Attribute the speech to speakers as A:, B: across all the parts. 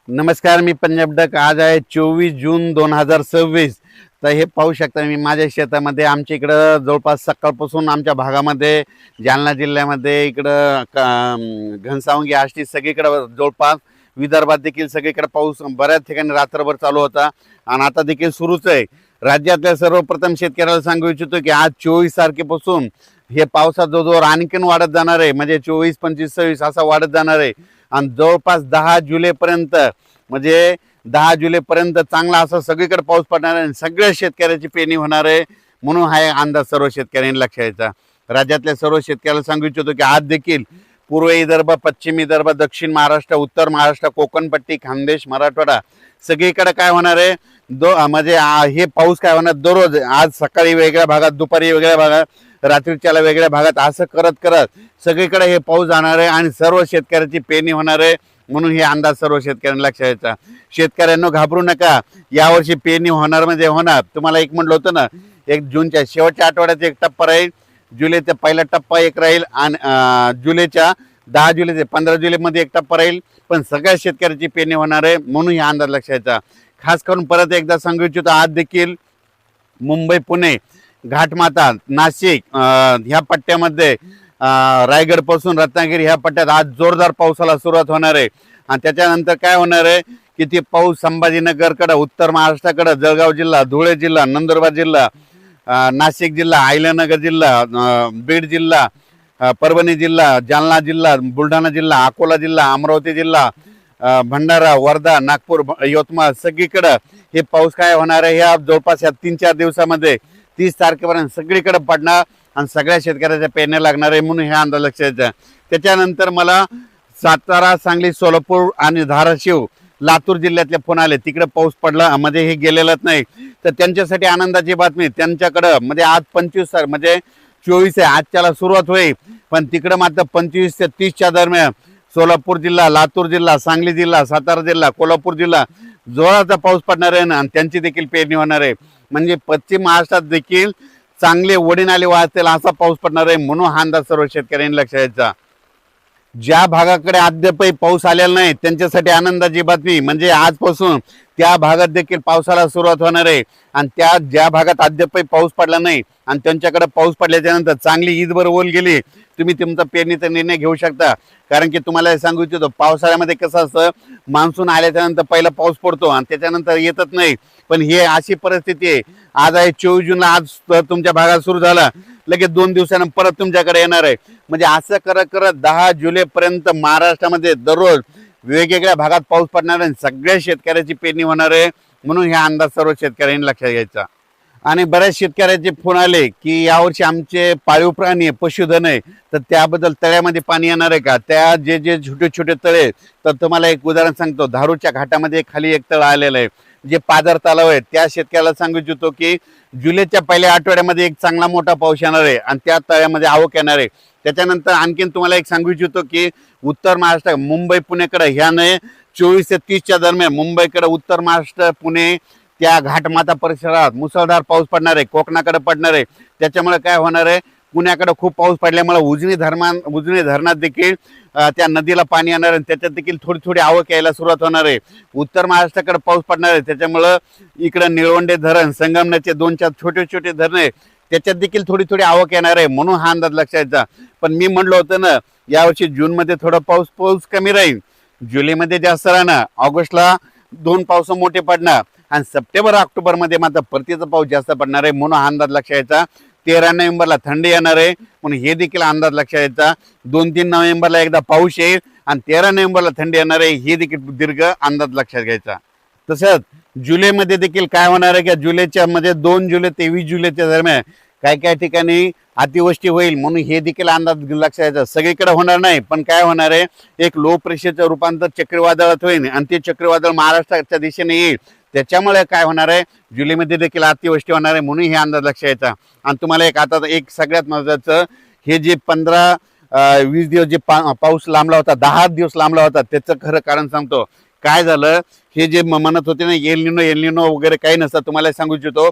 A: नमस्कार, मी पंजाब डक. आज आहे 24 जून 2026. तर हे पाहू शकता मी माझ्या शेतामध्ये. आमच्या इकडं जवळपास सकाळपासून आमच्या भागामध्ये जालना जिल्ह्यामध्ये इकडं घनसावंगी आष्टी सगळीकडं जवळपास विदर्भात देखील सगळीकडे पाऊस बऱ्याच ठिकाणी रात्रभर चालू होता आणि आता देखील सुरूच आहे. राज्यातल्या सर्वप्रथम शेतकऱ्याला सांगू इच्छितो की आज 24 तारखेपासून हे पावसाचा जोर आणखीन वाढत जाणार आहे. म्हणजे 24, 25, 26 असा वाढत जाणार आहे आणि जवळपास 10 जुलैपर्यंत म्हणजे 10 जुलैपर्यंत चांगला असा सगळीकडे पाऊस पडणार आहे. सगळ्या शेतकऱ्याची पेरणी होणार आहे. म्हणून हा अंदाज सर्व शेतकऱ्यांनी लक्षात घ्यायचा. राज्यातल्या सर्व शेतकऱ्याला सांगू इच्छितो की आज देखील पूर्व विदर्भ, पश्चिम विदर्भ, दक्षिण महाराष्ट्र, उत्तर महाराष्ट्र, कोकणपट्टी, खानदेश, मराठवाडा सगळीकडे काय होणार आहे म्हणजे हे पाऊस काय होणार दररोज. आज सकाळी वेगळ्या भागात, दुपारी वेगळ्या भागात, रात्रीच्याला वेगळ्या भागात असं करत करत सगळीकडे हे पाऊस जाणार आहे आणि सर्व शेतकऱ्याची पेरणी होणार आहे. म्हणून हे अंदाज सर्व शेतकऱ्यांना लक्षात घ्यायचा. शेतकऱ्यांना घाबरू नका. यावर्षी पेरणी होणार म्हणजे होणार. तुम्हाला एक म्हटलं होतं ना, 1 जूनच्या शेवटच्या आठवड्यात एक टप्पा राहील, जुलैचा पहिला टप्पा एक राहील आणि जुलैच्या 10 जुलै ते 15 जुलैमध्ये एक टप्पा राहील. पण सगळ्या शेतकऱ्याची पेरणी होणार आहे. म्हणून हा अंदाज लक्षात घ्यायचा. खास करून परत एकदा सांगू इच्छितो, आज देखील मुंबई, पुणे, घाटमाता, नाशिक ह्या पट्ट्यामध्ये रायगड पासून रत्नागिरी ह्या पट्ट्यात आज जोरदार पावसाला सुरुवात होणार आहे. आणि त्याच्यानंतर काय होणार आहे की ते पाऊस संभाजीनगरकडे, उत्तर महाराष्ट्राकडे, जळगाव जिल्हा, धुळे जिल्हा, नंदुरबार जिल्हा, नाशिक जिल्हा, अहिल्यानगर जिल्हा, बीड जिल्हा, परभणी जिल्हा, जालना जिल्हा, बुलढाणा जिल्हा, अकोला जिल्हा, अमरावती जिल्हा, भंडारा, वर्धा, नागपूर, यवतमाळ सगळीकडे हे पाऊस काय होणार आहे. ह्या जवळपास या 3-4 दिवसामध्ये 30 तारखेपर्यंत सगळीकडे पडणार आणि सगळ्या शेतकऱ्याच्या पेरण्या लागणार आहे. म्हणून हे अंदाज लक्षात घ्यायचा. त्याच्यानंतर मला सातारा, सांगली, सोलापूर आणि धाराशिव, लातूर जिल्ह्यातले फोन आले. तिकडे पाऊस पडला म्हणजे हे गेलेलंच नाही. तर त्यांच्यासाठी आनंदाची बातमी. त्यांच्याकडं म्हणजे आज 25 म्हणजे 24 आहे, आजच्याला सुरुवात होईल. पण तिकडं मात्र 25 ते 30च्या दरम्यान सोलापूर जिल्हा, लातूर जिल्हा, सांगली जिल्हा, सातारा जिल्हा, कोल्हापूर जिल्हा जोराचा पाऊस पडणार आहे आणि त्यांची देखील पेरणी होणार आहे. म्हणजे पश्चिम महाराष्ट्रात देखील चांगले वडीनाले वाहतील असा पाऊस पडणार आहे. म्हणून हा अंदाज सर्व शेतकऱ्यांनी लक्षात घ्यायचा. ज्या भागाकडे अद्यापही पाऊस आलेला नाही त्यांच्यासाठी आनंदाची बातमी. म्हणजे आजपासून त्या भागात देखील पावसाला सुरुवात होणार आहे. आणि त्या ज्या भागात अद्यापही पाऊस पडला नाही आणि त्यांच्याकडे पाऊस पडल्याच्या नंतर चांगली ईदभर ओल गेली, तुम्ही तुमचा पेरणीचा निर्णय घेऊ शकता. कारण की तुम्हाला सांगू इच्छितो, पावसाळ्यामध्ये कसं असतं, मान्सून आल्याच्या नंतर पहिला पाऊस पडतो आणि त्याच्यानंतर येतच नाही. पण हे अशी परिस्थिती आहे. आज आहे 24 जूनला, आज तुमच्या भागात सुरू झाला, लगेच 2 दिवसानं परत तुमच्याकडे येणार आहे. म्हणजे असं करत करत 10 जुलैपर्यंत महाराष्ट्रामध्ये दररोज वेगवेगळ्या भागात पाऊस पडणार आहे. सगळ्या शेतकऱ्याची पेरणी होणार आहे. म्हणून हा अंदाज सर्व शेतकऱ्यांनी लक्षात घ्यायचा. आणि बऱ्याच शेतकऱ्याचे फोन आले की यावर्षी आमचे पाळीव प्राणी आहे, पशुधन आहे, तर त्याबद्दल तळ्यामध्ये पाणी येणार आहे का. त्या जे जे छोटे छोटे तळे, तर तुम्हाला एक उदाहरण सांगतो. धारूरच्या घाटामध्ये खाली एक तळ आलेलं आहे, जे पादर तलाव आहे. त्या शेतकऱ्याला सांगू इच्छितो की जुलैच्या पहिल्या आठवड्यामध्ये एक चांगला मोठा पाऊस येणार आहे आणि त्या तळ्यामध्ये आवक येणार आहे. त्याच्यानंतर आणखीन तुम्हाला एक सांगू इच्छितो की उत्तर महाराष्ट्र, मुंबई, पुणेकडे ह्याने 24 ते 30च्या दरम्यान मुंबईकडे, उत्तर महाराष्ट्र, पुणे, त्या घाटमाता परिसरात मुसळधार पाऊस पडणार आहे. कोकणाकडे पडणार आहे. त्याच्यामुळे काय होणार आहे, पुण्याकडे खूप पाऊस पडल्यामुळे उजनी धरणात देखील त्या नदीला पाणी येणार आहे. त्याच्यात देखील थोडी थोडी आवक यायला सुरुवात होणार आहे. उत्तर महाराष्ट्राकडे पाऊस पडणार आहे. त्याच्यामुळं इकडं निळवंडे धरण, संगमनेरचे 2-4 छोटे छोटे धरणे, त्याच्यात देखील थोडी थोडी आवक येणार आहे. म्हणून हा अंदाज लक्षात घ्यायचा. पण मी म्हणलो होतं ना, यावर्षी जूनमध्ये थोडा पाऊस कमी राहील, जुलैमध्ये जास्त राहणार, ऑगस्टला 2 पाऊस मोठे पडणार आणि सप्टेंबर, ऑक्टोबरमध्ये मात्र परतीचा पाऊस जास्त पडणार आहे. म्हणून हा अंदाज लक्षात घ्यायचा. 13 नोव्हेंबरला थंडी येणार आहे, म्हणून हे देखील अंदाज लक्षात घ्यायचा. 2-3 नोव्हेंबरला एकदा पाऊस येईल आणि 13 नोव्हेंबरला थंडी येणार आहे, हे देखील दीर्घ अंदाज लक्षात घ्यायचा. तसंच जुलैमध्ये देखील काय होणार आहे की जुलैच्या मध्ये 2 जुलै ते 20 जुलैच्या दरम्यान काही ठिकाणी अतिवृष्टी होईल. म्हणून हे देखील अंदाज लक्षात घ्यायचा. सगळीकडे होणार नाही, पण काय होणार आहे, एक लो प्रेशरचं रूपांतर चक्रीवादळात होईल आणि ते चक्रीवादळ महाराष्ट्राच्या दिशेने येईल. त्याच्यामुळे काय होणार आहे, जुलैमध्ये देखील अतिवृष्टी होणार आहे. म्हणून हे अंदाज लक्षात घ्यायचा. आणि तुम्हाला एक सगळ्यात महत्त्वाचं, हे जे 15-20 दिवस जे पाऊस लांबला होता, 10 दिवस लांबला होता, त्याचं खरं कारण सांगतो. काय झालं, हे जे म्हणत होते ना एल निनो वगैरे काही नसतं, तुम्हाला सांगू इच्छितो.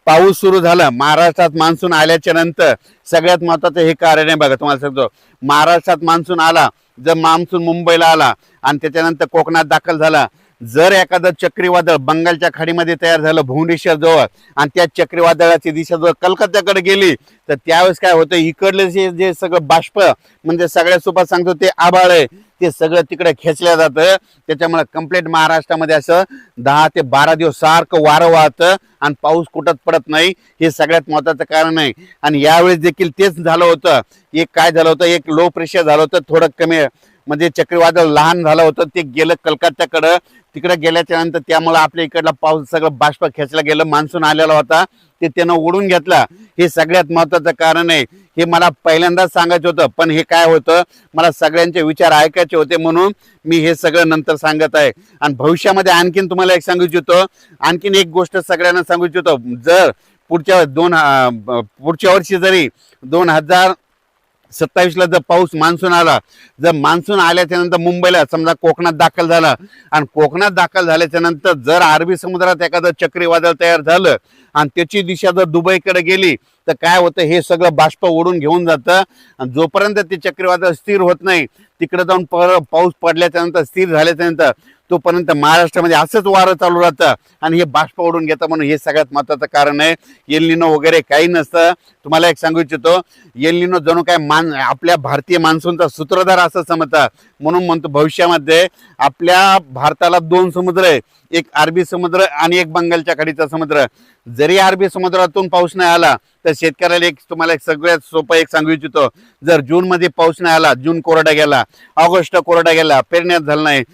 A: पाऊस सुरू झाला महाराष्ट्रात, मान्सून आल्याच्या नंतर सगळ्यात महत्त्वाचं हे कारण आहे बघा. तुम्हाला सांगतो, महाराष्ट्रात मान्सून आला, जर मान्सून मुंबईला आला आणि त्याच्यानंतर कोकणात दाखल झाला, जर एखादं चक्रीवादळ बंगालच्या खाडीमध्ये तयार झालं भुवनेश्वर जवळ आणि त्या चक्रीवादळाची दिशा जर कलकत्त्याकडे गेली तर त्यावेळेस काय होतं, इकडले जे सगळं बाष्प म्हणजे सगळ्या सोबत सांगतो ते आभाळ आहे ते सगळं तिकडे खेचल्या जातं. त्याच्यामुळे कंप्लीट महाराष्ट्रामध्ये असं 10 ते 12 दिवस सारखं वारं वाहतं आणि पाऊस कुठंच पडत नाही. हे सगळ्यात महत्त्वाचं कारण आहे. आणि यावेळेस देखील तेच झालं होतं. एक काय झालं होतं, एक लो प्रेशर झालं होतं, थोडं कमी म्हणजे चक्रीवादळ लहान झालं होतं, ते गेलं कलकत्त्याकडं. तिकडे गेल्याच्या नंतर त्यामुळे आपल्या इकडला पाऊस सगळं बाष्प खेचला गेलं, मान्सून आलेला होता ते त्यानं ओढून घेतला. हे सगळ्यात महत्त्वाचं कारण आहे. हे मला पहिल्यांदाच सांगायचं होतं, पण हे काय होतं, मला सगळ्यांचे विचार ऐकायचे होते म्हणून मी हे सगळं नंतर सांगत आहे. आणि भविष्यामध्ये आणखीन तुम्हाला एक सांगू इच्छितो, आणखीन एक गोष्ट सगळ्यांना सांगू इच्छितो. जर पुढच्या वर्षी जरी 2027ला जर पाऊस मान्सून आला, जर मान्सून आल्याच्या नंतर मुंबईला समजा कोकणात दाखल झाला आणि कोकणात दाखल झाल्याच्या नंतर जर अरबी समुद्रात एखादं चक्रीवादळ तयार झालं आणि त्याची दिशा जर दुबईकडे गेली तर काय होतं, हे सगळं बाष्प ओढून घेऊन जातं. आणि जोपर्यंत ते चक्रीवादळ स्थिर होत नाही, तिकडे जाऊन पाऊस पडल्याच्या नंतर स्थिर झाल्याच्या नंतर तोपर्यंत महाराष्ट्रामध्ये असंच वारं चालू राहतं आणि हे बाष्प ओढून घेतं. म्हणून हे सगळ्यात महत्त्वाचं कारण आहे. एल निनो वगैरे काही नसतं. तुम्हाला एक सांगू इच्छितो, एल निनो जणू काय आपल्या भारतीय मान्सूनचा सूत्रधार असं समजतात. म्हणून म्हणतो भविष्यामध्ये आपल्या भारताला 2 समुद्र आहे, एक अरबी समुद्र आणि एक बंगालच्या खाडीचा समुद्र. जरी अरबी समुद्रातून पाऊस नाही आला तर शेतकऱ्याला तुम्हाला एक सगळ्यात सोपं एक सांगू इच्छितो, जर जून मध्ये पाऊस नाही आला, जून कोरडा गेला, ऑगस्ट कोरडा गेला, पेरण्यात झालं नाही,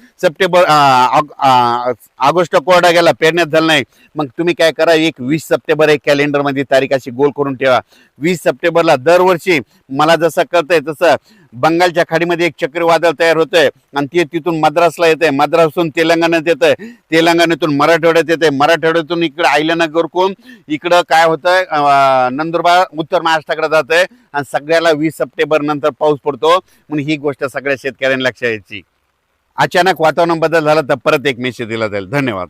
A: ऑगस्ट कोरडा गेला, पेरण्यात झालं नाही, मग तुम्ही काय करा, एक 20 सप्टेंबर एक कॅलेंडर मध्ये तारीख अशी गोल करून ठेवा. 20 सप्टेंबरला दरवर्षी मला जसं कळतंय तसं बंगालच्या खाडीमध्ये एक चक्रीवादळ तयार होतंय आणि ते तिथून मद्रासला येतंय, मद्रासून तेलंगणात येतंय, तेलंगणातून मराठवाड्यात येतंय, मराठवाड्यातून इकडे आयल्यानगर करून इकडं काय होतंय नंदुरबार उत्तर महाराष्ट्राकडे जातंय आणि सगळ्याला 20 सप्टेंबर नंतर पाऊस पडतो. म्हणून ही गोष्ट सगळ्या शेतकऱ्यांना लक्षात यायची. अचानक वातावरण बदल झाला तर परत एक मेसेज दिला जाईल. धन्यवाद.